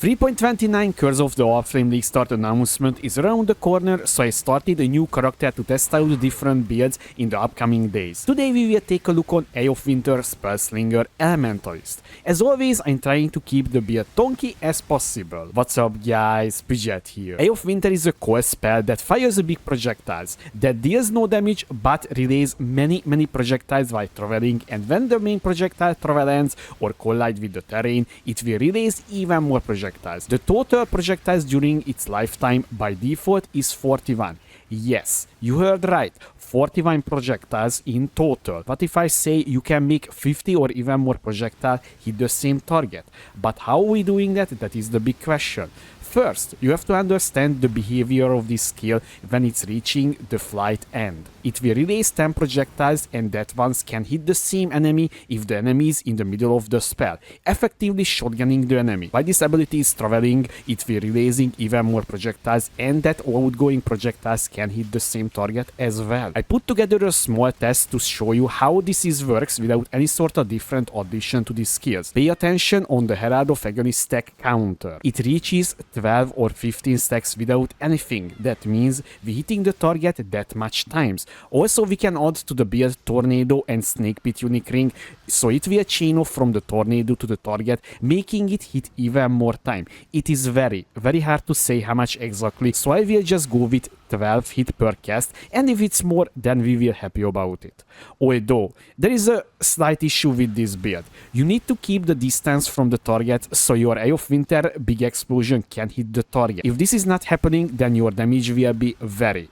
3.29 Curse of the Allflame League start announcement is around the corner, so I started a new character to test out different builds in the upcoming days. Today we will take a look on Eye of Winter Spellslinger Elementalist. As always, I'm trying to keep the build tonky as possible. What's up guys, Pidget here. Eye of Winter is a cold spell that fires big projectiles, that deals no damage but relays many projectiles while traveling, and when the main projectile travel ends or collide with the terrain, it will release even more projectiles. The total projectiles during its lifetime by default is 41. Yes, you heard right, 41 projectiles in total. What if I say you can make 50 or even more projectiles hit the same target? But how are we doing that? That is the big question. First, you have to understand the behavior of this skill when it's reaching the flight end. It will release 10 projectiles and that ones can hit the same enemy if the enemy is in the middle of the spell, effectively shotgunning the enemy. While this ability is traveling, it will releasing even more projectiles and that outgoing projectiles can hit the same target as well. I put together a small test to show you how this works without any sort of different addition to these skills. Pay attention on the Herald of Agony stack counter. It reaches 12 or 15 stacks without anything. That means we're hitting the target that much times. Also, we can add to the build Tornado and Snake Pit Unique Ring, so it will chain off from the tornado to the target, making it hit even more time. It is very hard to say how much exactly, so I will just go with 12 hit per cast, and if it's more, then we will happy about it. Although, there is a slight issue with this build. You need to keep the distance from the target, so your Eye of Winter big explosion can hit the target. If this is not happening, then your damage will be very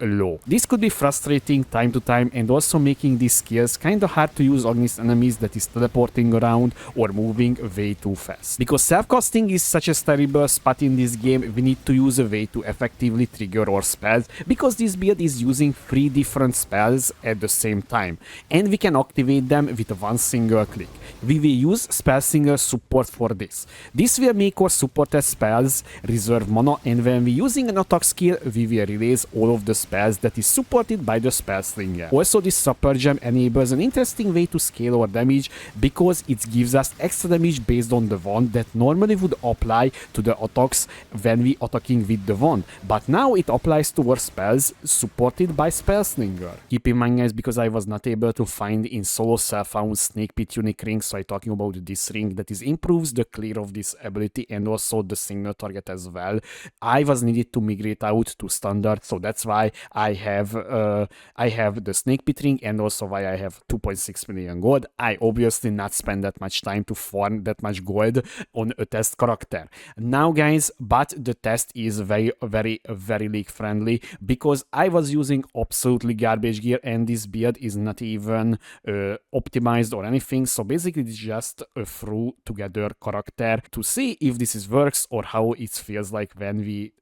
low. This could be frustrating time to time and also making these skills kinda hard to use against enemies that is teleporting around or moving way too fast. Because self-casting is such a terrible spot in this game, we need to use a way to effectively trigger our spells, because this build is using 3 different spells at the same time, and we can activate them with one single click. We will use Spellslinger support for this. This will make our supported spells reserve mana, and when we're using an attack skill, we will release all of the spells that is supported by the Spellslinger. Also, this super gem enables an interesting way to scale our damage, because it gives us extra damage based on the wand that normally would apply to the attacks when we attacking with the wand, but now it applies to our spells supported by Spellslinger. Keep in mind guys, because I was not able to find in solo self-found Snake Pit Unique Ring, so I'm talking about this ring that is improves the clear of this ability and also the single target as well. I was needed to migrate out to standard, so that's why I have the Snake Pit ring and also why I have 2.6 million gold. I obviously not spend that much time to farm that much gold on a test character. Now guys, but the test is very league friendly, because I was using absolutely garbage gear and this build is not even optimized or anything, so basically it's just a throw together character to see if this works or how it feels like when we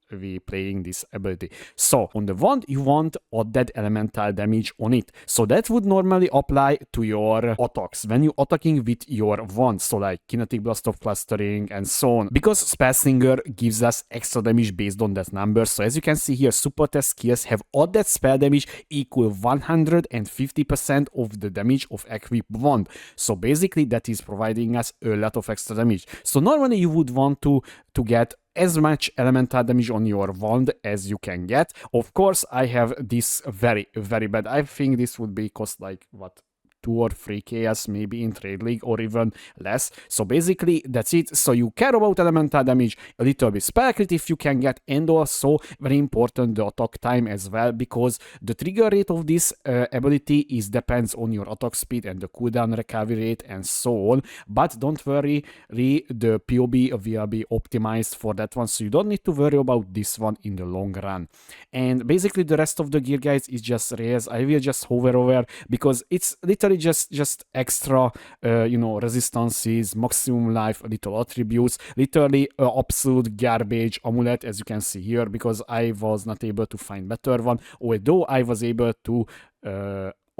playing this ability. So on the wand you want added elemental damage on it, so that would normally apply to your attacks when you attacking with your wand, so like kinetic blast of clustering and so on, because Spellslinger gives us extra damage based on that number. So as you can see here, supported skills have added spell damage equal 150% of the damage of equipped wand, so basically that is providing us a lot of extra damage. So normally you would want to get as much elemental damage on your wand as you can get. Of course, I have this very bad. I think this would be cost like what, 2 or 3 chaos maybe in trade league or even less. So basically that's it. So you care about elemental damage, a little bit spell crit if you can get, and also very important the attack time as well, because the trigger rate of this ability depends on your attack speed and the cooldown recovery rate and so on. But don't worry, the PoB will be optimized for that one, so you don't need to worry about this one in the long run. And basically the rest of the gear guys is just rares. I will just hover over because it's literally just extra resistances, maximum life, little attributes, literally absolute garbage amulet, as you can see here, because I was not able to find better one, although I was able to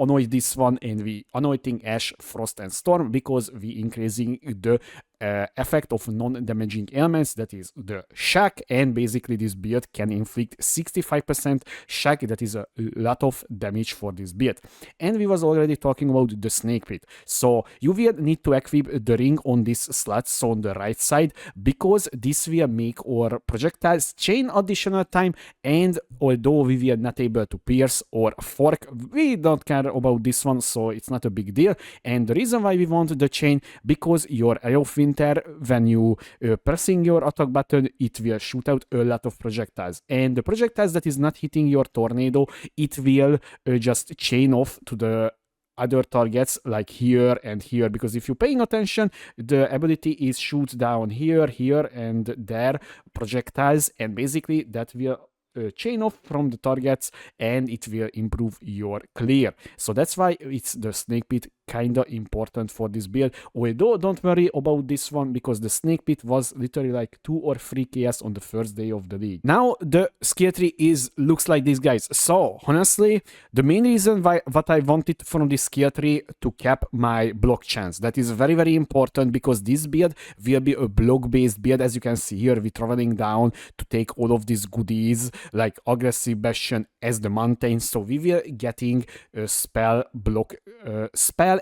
anoint this one, and we anointing Ash, Frost and Storm, because we increasing the effect of non-damaging elements, that is the shock, and basically this build can inflict 65% shock. That is a lot of damage for this build. And we was already talking about the snake pit. So you will need to equip the ring on this slots on the right side, because this will make our projectiles chain additional time, and although we were not able to pierce or fork, we don't care about this one, so it's not a big deal. And the reason why we want the chain, because your Eye of Winter, when you pressing your attack button, it will shoot out a lot of projectiles, and the projectiles that is not hitting your tornado, it will just chain off to the other targets like here and here, because if you're paying attention, the ability is shoot down here, here, and there projectiles, and basically that will chain off from the targets, and it will improve your clear. So that's why it's the snake pit kinda important for this build. Although don't worry about this one, because the snake pit was literally like 2 or 3 chaos on the first day of the league. Now the skill tree looks like this, guys. So honestly, the main reason what I wanted from this skill tree to cap my block chance, that is very, very important, because this build will be a block based build. As you can see here, we're traveling down to take all of these goodies like aggressive bastion as the mountain, so we will getting a spell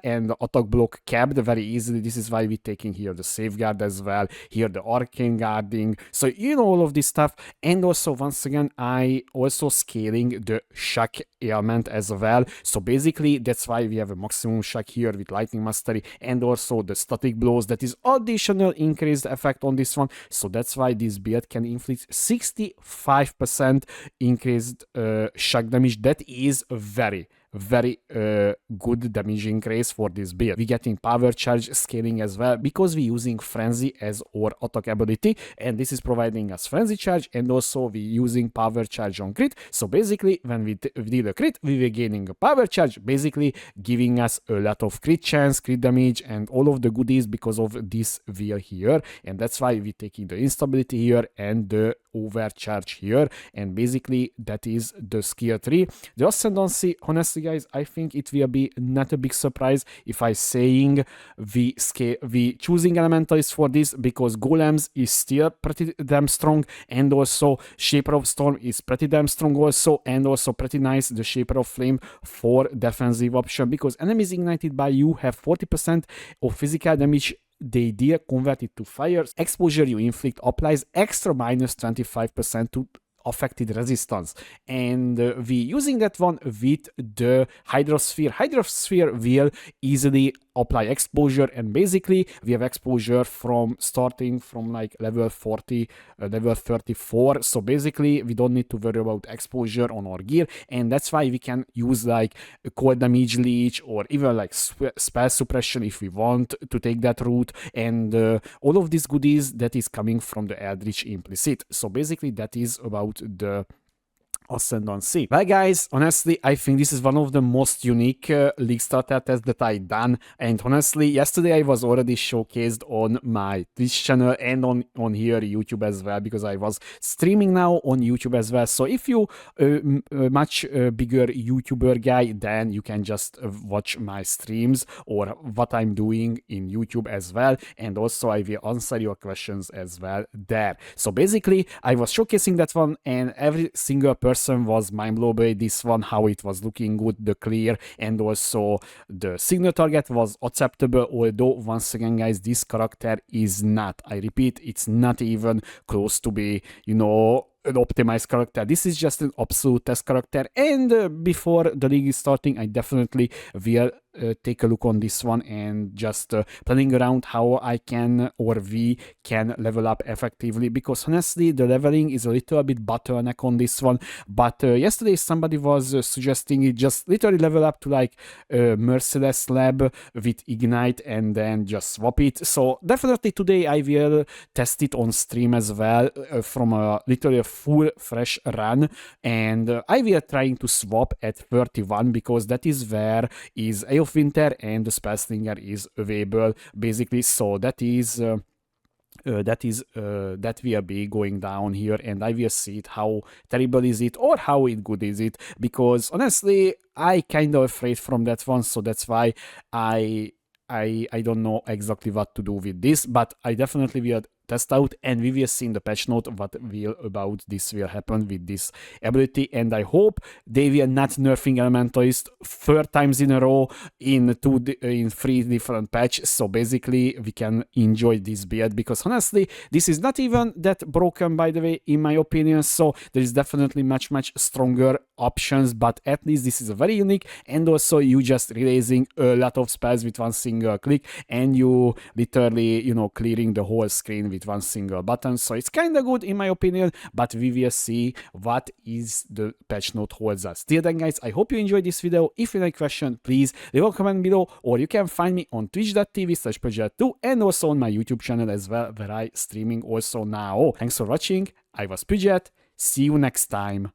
and attack block capped very easily. This is why we're taking here the safeguard as well, here the arcane guarding, so you know all of this stuff. And also once again, I also scaling the shock element as well, so basically that's why we have a maximum shock here with lightning mastery, and also the static blows, that is additional increased effect on this one. So that's why this build can inflict 65% increased shock damage. That is very good damage increase for this build. We're getting power charge scaling as well, because we're using frenzy as our attack ability, and this is providing us frenzy charge, and also we're using power charge on crit. So basically when we did a crit, we were gaining a power charge, basically giving us a lot of crit chance, crit damage, and all of the goodies because of this wheel here. And that's why we're taking the instability here and the overcharge here, and basically that is the skill tree. The Ascendancy, honestly guys, I think it will be not a big surprise if I saying we choosing Elementalist for this, because Golems is still pretty damn strong, and also Shaper of Storm is pretty damn strong also, and also pretty nice the Shaper of Flame for defensive option, because enemies ignited by you have 40% of physical damage they deal converted to fire. Exposure you inflict applies extra minus 25% to affected resistance, and we using that one with the Hydrosphere. Hydrosphere will easily apply exposure, and basically we have exposure from starting from like level 40, level 34, so basically we don't need to worry about exposure on our gear, and that's why we can use like a cold damage leech or even like spell suppression if we want to take that route, and all of these goodies that is coming from the Eldritch implicit. So basically that is about the Ascendancy. Well guys, honestly I think this is one of the most unique league starter tests that I done, and honestly yesterday I was already showcased on my Twitch channel and on here YouTube as well, because I was streaming now on YouTube as well. So if you much bigger YouTuber guy, then you can just watch my streams or what I'm doing in YouTube as well, and also I will answer your questions as well there. So basically I was showcasing that one, and every single person was mind blown by this one, how it was looking good, the clear, and also the signal target was acceptable, although once again guys, this character is not, I repeat, it's not even close to be, you know, an optimized character. This is just an absolute test character, and before the league is starting I definitely will take a look on this one and just planning around how I can or we can level up effectively, because honestly the leveling is a little bit bottleneck on this one. But yesterday somebody was suggesting it just literally level up to like Merciless Lab with Ignite and then just swap it. So definitely today I will test it on stream as well from a literally a full fresh run, and I will trying to swap at 31, because that is where is Eye of Winter and the Spellslinger is available basically. So that will be going down here, and I will see it how terrible is it or how good is it, because honestly I kind of afraid from that one. So that's why I I don't know exactly what to do with this, but I definitely will test out, and we will see in the patch note what will about this will happen with this ability. And I hope they will not nerfing Elementalist 4 times in a row in 3 different patches, so basically we can enjoy this build, because honestly this is not even that broken, by the way, in my opinion. So there is definitely much stronger options, but at least this is a very unique, and also you just releasing a lot of spells with one single click, and you literally, you know, clearing the whole screen with one single button. So it's kind of good in my opinion, but we will see what is the patch note holds us. Till then guys, I hope you enjoyed this video. If you have any question, please leave a comment below, or you can find me on twitch.tv/Pudget2, and also on my YouTube channel as well, where I streaming also now. Thanks for watching. I was Pudget. See you next time.